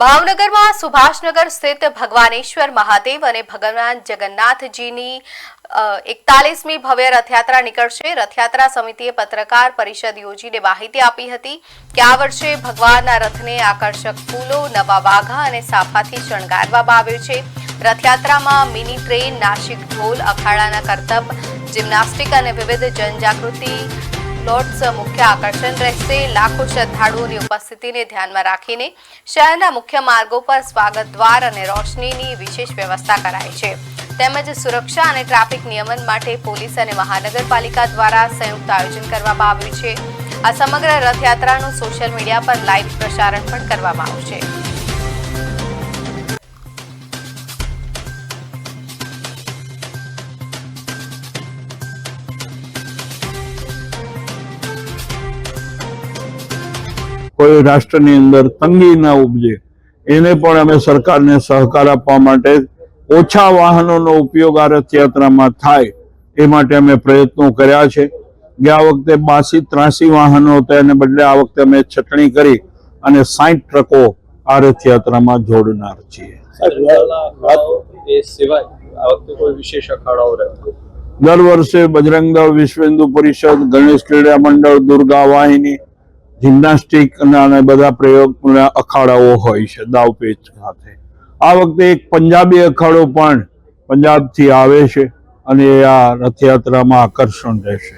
ભાવનગરમાં સુભાષનગર સ્થિત ભગવાનેશ્વર મહાદેવ અને ભગવાન જગન્નાથજીની 41મી ભવ્ય રથયાત્રા નીકળશે। રથયાત્રા સમિતિએ પત્રકાર પરિષદ યોજીને માહિતી આપી હતી કે આ વર્ષે ભગવાનના રથને આકર્ષક ફૂલો, નવા વાઘા અને સાફાથી શણગારવામાં આવ્યો છે। રથયાત્રામાં મિની ટ્રેન, નાસિક ઢોલ, અખાડાના કરતબ, જિમ્નાસ્ટિક અને વિવિધ જનજાગૃતિ લોટ્સ મુખ્ય આકર્ષણ રહેશે। લાખો શ્રદ્ધાળુઓની ઉપસ્થિતિને ધ્યાનમાં રાખીને શહેરના મુખ્ય માર્ગો પર સ્વાગત દ્વાર અને રોશનીની વિશેષ વ્યવસ્થા કરાઈ છે। તેમજ સુરક્ષા અને ટ્રાફિક નિયમન માટે પોલીસ અને મહાનગરપાલિકા દ્વારા સંયુક્ત આયોજન કરવામાં આવ્યું છે। આ સમગ્ર રથયાત્રાનું સોશિયલ મીડિયા પર લાઈવ પ્રસારણ પણ કરવામાં આવશે। કોઈ રાષ્ટ્રની અંદર તંગી ન ઉપજે એને પણ અમે સરકારને સહકાર આપવા માટે ઓછા વાહનોનો ઉપયોગ આ રથયાત્રામાં થાય એ માટે અમે પ્રયત્નો કર્યા છે। ગયા વખતે 82-83 વાહનો હતા એને બદલે આ વખતે અમે છટણી કરી અને 60 ટ્રકો આ રથયાત્રામાં જોડનાર છીએ। દર વર્ષે બજરંગ દળ, વિશ્વ હિન્દુ પરિષદ, ગણેશ ક્રીડા મંડળ, દુર્ગા વાહિની, જિમ્નાસ્ટિક અને બધા પ્રયોગ અખાડાઓ હોય છે દાવપેચ સાથે। આ વખતે એક પંજાબી અખાડો પણ પંજાબથી આવે છે અને આ રથયાત્રામાં આકર્ષણ રહેશે।